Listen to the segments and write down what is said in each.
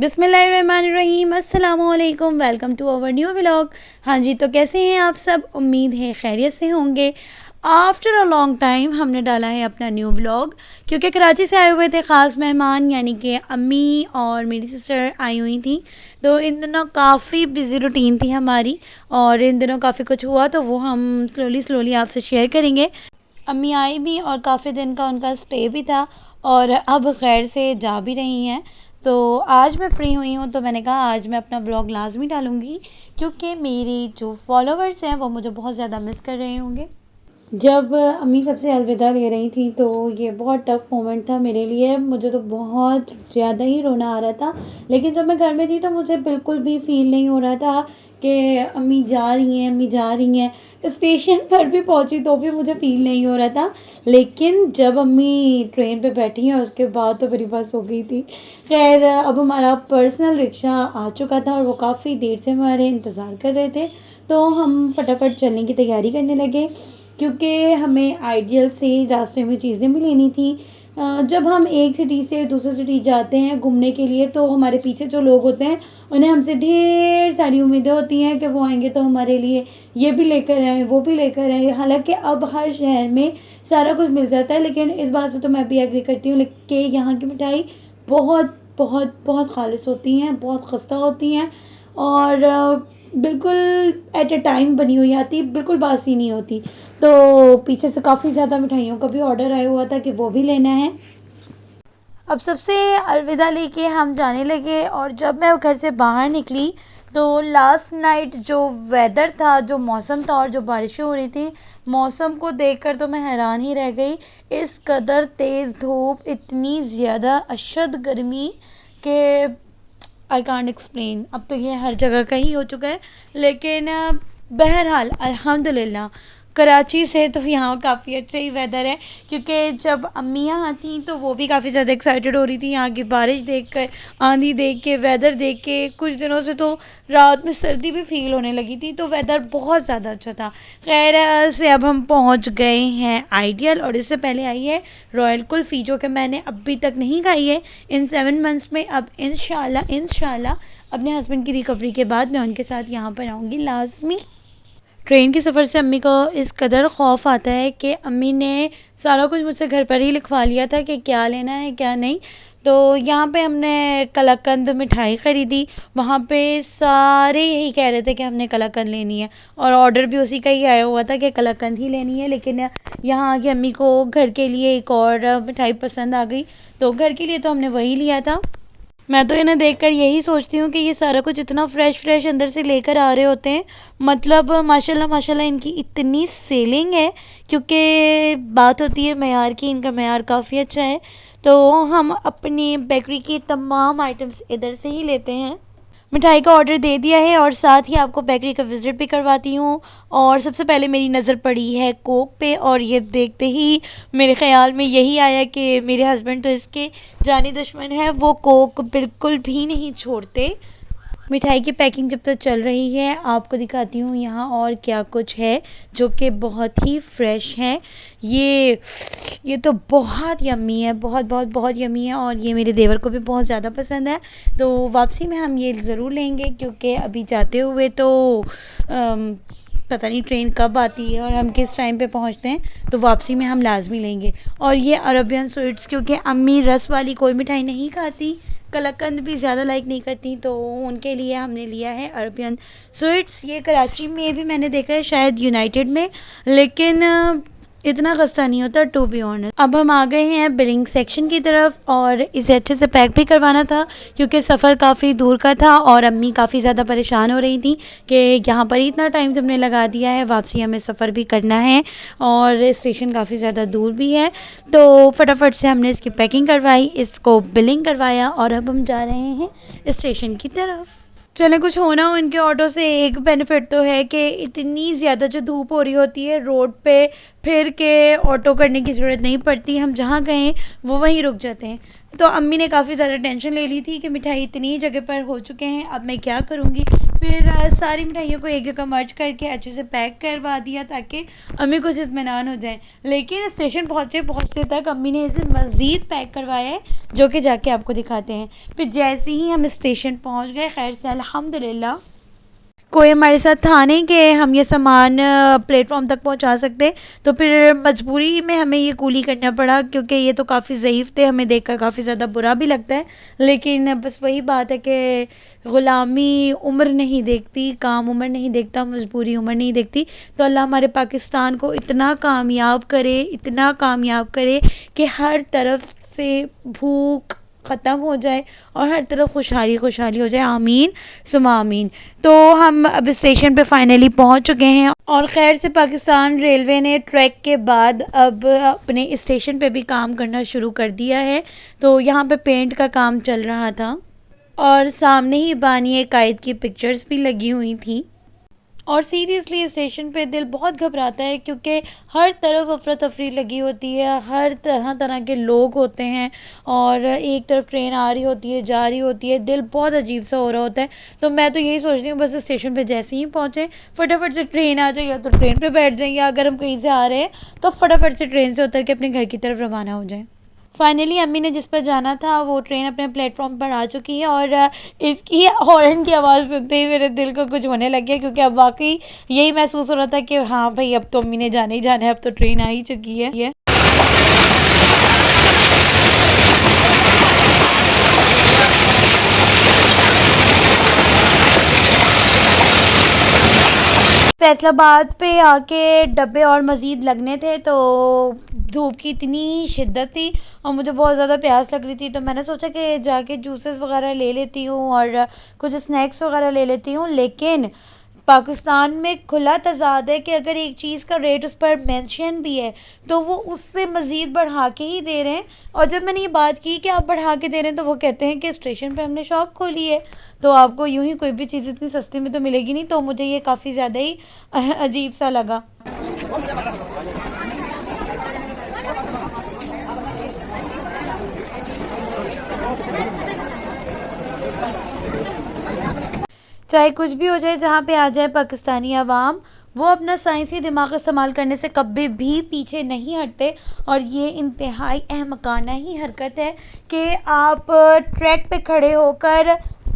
बिस्मिल्लाहिर्रहमानिर्रहीम, अस्सलामुअलैकुम, welcome to our new vlog. हाँ जी, तो कैसे हैं आप सब? उम्मीद है खैरियत से होंगे। आफ्टर अ लॉन्ग टाइम हमने डाला है अपना न्यू व्लॉग, क्योंकि कराची से आए हुए थे ख़ास मेहमान, यानी कि अम्मी और मेरी सिस्टर आई हुई थी। तो इन दिनों काफ़ी बिज़ी रूटीन थी हमारी, और इन दिनों काफ़ी कुछ हुआ, तो वो हम स्लोली आपसे शेयर करेंगे। अम्मी आई भी और काफ़ी दिन का उनका स्टे भी था, और अब खैर से जा भी रही हैं। तो आज मैं फ्री हुई हूँ, तो मैंने कहा आज मैं अपना व्लॉग लाजमी डालूँगी, क्योंकि मेरी जो फॉलोअर्स हैं वो मुझे बहुत ज़्यादा मिस कर रहे होंगे। जब अम्मी सबसे अलविदा ले रही थी तो ये बहुत टफ़ मोमेंट था मेरे लिए। मुझे तो बहुत ज़्यादा ही रोना आ रहा था, लेकिन जब मैं घर में थी तो मुझे बिल्कुल भी फ़ील नहीं हो रहा था कि अम्मी जा रही हैं, अम्मी जा रही हैं। स्टेशन पर भी पहुंची तो भी मुझे फ़ील नहीं हो रहा था, लेकिन जब अम्मी ट्रेन पे बैठी हैं उसके बाद तो मेरी बस हो गई थी। खैर, अब हमारा पर्सनल रिक्शा आ चुका था और वो काफ़ी देर से हमारे इंतज़ार कर रहे थे, तो हम फटाफट चलने की तैयारी करने लगे, क्योंकि हमें आइडियल से रास्ते में चीज़ें भी लेनी थी। जब हम एक सिटी से दूसरी सिटी जाते हैं घूमने के लिए, तो हमारे पीछे जो लोग होते हैं उन्हें हमसे ढेर सारी उम्मीदें होती हैं कि वो आएंगे तो हमारे लिए ये भी लेकर आएँ, वो भी लेकर आएँ। हालांकि अब हर शहर में सारा कुछ मिल जाता है, लेकिन इस बात से तो मैं भी एग्री करती हूँ कि यहाँ की मिठाई बहुत बहुत बहुत खालिश होती हैं, बहुत खस्ता होती हैं, और बिल्कुल एट अ टाइम बनी हुई आती, बिल्कुल बासी नहीं होती। तो पीछे से काफ़ी ज़्यादा मिठाइयों का भी ऑर्डर आया हुआ था कि वो भी लेना है। अब सबसे अलविदा लेके हम जाने लगे, और जब मैं घर से बाहर निकली तो लास्ट नाइट जो वेदर था, जो मौसम था और जो बारिशें हो रही थी, मौसम को देखकर तो मैं हैरान ही रह गई। इस कदर तेज़ धूप, इतनी ज़्यादा अशद गर्मी कि आई कांट एक्सप्लेन। अब तो ये हर जगह का ही हो चुका है, लेकिन बहरहाल अल्हम्दुलिल्लाह कराची से तो यहाँ काफ़ी अच्छा ही वेदर है, क्योंकि जब अम्मी यहाँ थी तो वो भी काफ़ी ज़्यादा एक्साइटेड हो रही थी यहाँ की बारिश देखकर, आंधी देख के, वेदर देख के। कुछ दिनों से तो रात में सर्दी भी फील होने लगी थी, तो वेदर बहुत ज़्यादा अच्छा था। खैर से अब हम पहुँच गए हैं आइडियल, और इससे पहले आई है रॉयल कुल्फ़ी, जो कि मैंने अभी तक नहीं खाई है इन 7 मंथ्स में। अब इंशाल्लाह अपने हस्बैंड की रिकवरी के बाद मैं उनके साथ यहाँ पर आऊँगी लाजमी। ट्रेन के सफ़र से अम्मी को इस कदर खौफ आता है कि अम्मी ने सारा कुछ मुझसे घर पर ही लिखवा लिया था कि क्या लेना है क्या नहीं। तो यहाँ पे हमने कलाकंद मिठाई ख़रीदी। वहाँ पे सारे यही कह रहे थे कि हमने कलाकंद लेनी है, और ऑर्डर भी उसी का ही आया हुआ था कि कलाकंद ही लेनी है। लेकिन यहाँ आके अम्मी को घर के लिए एक और मिठाई पसंद आ गई, तो घर के लिए तो हमने वही लिया था। मैं तो इन्हें देखकर यही सोचती हूँ कि ये सारा कुछ इतना फ्रेश अंदर से लेकर आ रहे होते हैं। मतलब माशाल्लाह माशाल्लाह इनकी इतनी सेलिंग है, क्योंकि बात होती है मेयार की, इनका मेयार काफ़ी अच्छा है। तो हम अपनी बेकरी की तमाम आइटम्स इधर से ही लेते हैं। मिठाई का ऑर्डर दे दिया है, और साथ ही आपको बेकरी का विज़िट भी करवाती हूँ। और सबसे पहले मेरी नज़र पड़ी है कोक पे, और ये देखते ही मेरे ख़्याल में यही आया कि मेरे हस्बैंड तो इसके जानी दुश्मन है, वो कोक बिल्कुल भी नहीं छोड़ते। मिठाई की पैकिंग जब तक चल रही है, आपको दिखाती हूँ यहाँ और क्या कुछ है जो कि बहुत ही फ्रेश है। ये तो बहुत यम्मी है, बहुत बहुत बहुत यम्मी है, और ये मेरे देवर को भी बहुत ज़्यादा पसंद है। तो वापसी में हम ये ज़रूर लेंगे, क्योंकि अभी जाते हुए तो पता नहीं ट्रेन कब आती है और हम किस टाइम पे पहुंचते हैं, तो वापसी में हम लाजमी लेंगे। और ये अरबियन स्वीट्स, क्योंकि अम्मी रस वाली कोई मिठाई नहीं खाती, कलाकंद भी ज़्यादा लाइक नहीं करती, तो उनके लिए हमने लिया है अरबियन स्वीट्स। ये कराची में भी मैंने देखा है, शायद यूनाइटेड में, लेकिन इतना खस्ता नहीं होता टू बी ऑनेस्ट। अब हम आ गए हैं बिलिंग सेक्शन की तरफ, और इसे अच्छे से पैक भी करवाना था, क्योंकि सफ़र काफ़ी दूर का था और अम्मी काफ़ी ज़्यादा परेशान हो रही थी कि यहाँ पर ही इतना टाइम हमने लगा दिया है, वापसी हमें सफ़र भी करना है और स्टेशन काफ़ी ज़्यादा दूर भी है। तो फटाफट से हमने इसकी पैकिंग करवाई, इसको बिलिंग करवाया, और अब हम जा रहे हैं स्टेशन की तरफ। चले कुछ होना हो इनके ऑटो से, एक बेनिफिट तो है कि इतनी ज़्यादा जो धूप हो रही होती है रोड पे, फिर के ऑटो करने की ज़रूरत नहीं पड़ती। हम जहाँ गए वो वहीं रुक जाते हैं। तो अम्मी ने काफ़ी ज़्यादा टेंशन ले ली थी कि मिठाई इतनी जगह पर हो चुके हैं, अब मैं क्या करूँगी। फिर सारी मिठाइयों को एक जगह मर्ज करके अच्छे से पैक करवा दिया ताकि अम्मी को इत्मीनान हो जाए। लेकिन स्टेशन पहुँचते तक अम्मी ने इसे मज़ीद पैक करवाया है, जो कि जाके आपको दिखाते हैं। फिर जैसे ही हम स्टेशन पहुँच गए खैर से अल्हम्दुलिल्लाह, कोई हमारे साथ था नहीं कि हम ये सामान प्लेटफॉर्म तक पहुंचा सकते। तो फिर मजबूरी में हमें ये कूली करना पड़ा, क्योंकि ये तो काफ़ी ज़ईफ़ थे, हमें देखकर काफ़ी ज़्यादा बुरा भी लगता है। लेकिन बस वही बात है कि ग़ुलामी उम्र नहीं देखती, काम उम्र नहीं देखता, मजबूरी उम्र नहीं देखती। तो अल्लाह हमारे पाकिस्तान को इतना कामयाब करे, इतना कामयाब करे कि हर तरफ से भूख ख़त्म हो जाए और हर तरफ खुशहाली खुशहाली हो जाए। आमीन सुमा आमीन। तो हम अब स्टेशन पे फाइनली पहुंच चुके हैं और खैर से पाकिस्तान रेलवे ने ट्रैक के बाद अब अपने स्टेशन पे भी काम करना शुरू कर दिया है। तो यहाँ पे पेंट का काम चल रहा था और सामने ही बानी कायद की पिक्चर्स भी लगी हुई थी। और सीरियसली स्टेशन पे दिल बहुत घबराता है, क्योंकि हर तरफ अफरा तफरी लगी होती है, हर तरह तरह के लोग होते हैं और एक तरफ ट्रेन आ रही होती है, जा रही होती है, दिल बहुत अजीब सा हो रहा होता है। तो मैं तो यही सोच रही हूँ बस स्टेशन पे जैसे ही पहुँचे फटाफट से ट्रेन आ जाए, या तो ट्रेन पे बैठ जाए, या अगर हम कहीं से आ रहे हैं तो फटाफट से ट्रेन से उतर के अपने घर की तरफ रवाना हो जाए। फाइनली अम्मी ने जिस पर जाना था वो ट्रेन अपने प्लेटफॉर्म पर आ चुकी है और इसकी हॉर्न की आवाज़ सुनते ही मेरे दिल को कुछ होने लग गया, क्योंकि अब वाकई यही महसूस हो रहा था कि हाँ भाई अब तो अम्मी ने जाना ही जाना है, अब तो ट्रेन आ ही चुकी है। फैसलाबाद पे आके डब्बे और मज़ीद लगने थे, तो धूप की इतनी शिद्दत थी और मुझे बहुत ज़्यादा प्यास लग रही थी। तो मैंने सोचा कि जाके जूसेस वगैरह ले लेती हूँ और कुछ स्नैक्स वगैरह ले लेती हूँ। लेकिन पाकिस्तान में खुला तज़ाद है कि अगर एक चीज़ का रेट उस पर मेंशन भी है तो वो उससे मज़ीद बढ़ा के ही दे रहे हैं। और जब मैंने ये बात की कि आप बढ़ा के दे रहे हैं तो वो कहते हैं कि स्टेशन पे हमने शॉप खोली है, तो आपको यूं ही कोई भी चीज़ इतनी सस्ती में तो मिलेगी नहीं। तो मुझे ये काफ़ी ज़्यादा ही अजीब सा लगा। चाहे कुछ भी हो जाए, जहाँ पे आ जाए पाकिस्तानी अवाम, वो अपना साइंसी दिमाग इस्तेमाल करने से कभी भी पीछे नहीं हटते। और ये इंतहाई अहमकाना ही हरकत है कि आप ट्रैक पे खड़े होकर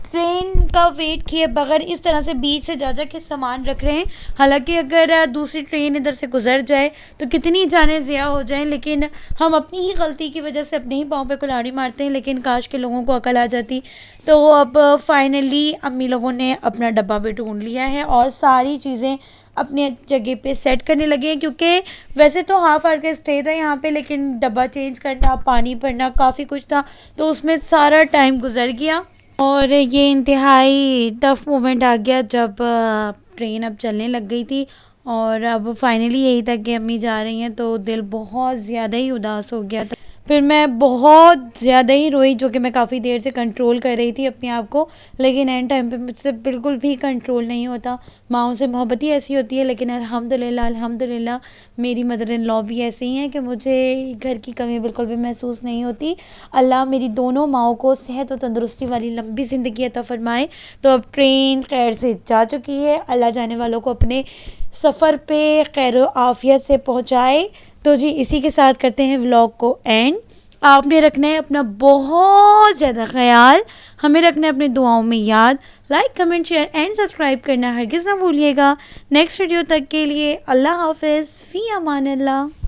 ट्रेन का वेट किए बगैर इस तरह से बीच से जा के सामान रख रहे हैं। हालांकि अगर दूसरी ट्रेन इधर से गुजर जाए तो कितनी जानें ज़िया हो जाएं, लेकिन हम अपनी ही गलती की वजह से अपने ही पाँव पे कुल्हाड़ी मारते हैं। लेकिन काश के लोगों को अकल आ जाती। तो अब फाइनली अम्मी लोगों ने अपना डब्बा भी ढूंढ लिया है और सारी चीज़ें अपनी जगह पे सेट करने लगे हैं, क्योंकि वैसे तो हाफ आवर का स्टे था यहाँ पे, लेकिन डब्बा चेंज करना, पानी भरना, काफ़ी कुछ था, तो उसमें सारा टाइम गुजर गया। और ये इंतहाई टफ मोमेंट आ गया जब ट्रेन अब चलने लग गई थी और अब फाइनली यही था कि अम्मी जा रही हैं, तो दिल बहुत ज़्यादा ही उदास हो गया था। फिर मैं बहुत ज़्यादा ही रोई, जो कि मैं काफ़ी देर से कंट्रोल कर रही थी अपने आप को, लेकिन एंड टाइम पे मुझसे बिल्कुल भी कंट्रोल नहीं होता। माँओं से मोहब्बत ही ऐसी होती है, लेकिन अल्हम्दुलिल्लाह अल्हम्दुलिल्लाह मेरी मदर इन लॉ भी ऐसे ही हैं कि मुझे घर की कमी बिल्कुल भी महसूस नहीं होती। अल्लाह मेरी दोनों माँओं को सेहत और तंदुरुस्ती वाली लंबी ज़िंदगी अता फ़रमाए। तो अब ट्रेन खैर से जा चुकी है, अल्लाह जाने वालों को अपने सफ़र पे खैर आफियत से पहुँचाए। तो जी इसी के साथ करते हैं व्लॉग को एंड। आपने रखना है अपना बहुत ज़्यादा ख्याल, हमें रखना है अपनी दुआओं में याद। Like comment share and subscribe करना हरगिज़ ना भूलिएगा। नेक्स्ट वीडियो तक के लिए अल्लाह हाफ़िज़, फ़ी अमान अल्लाह।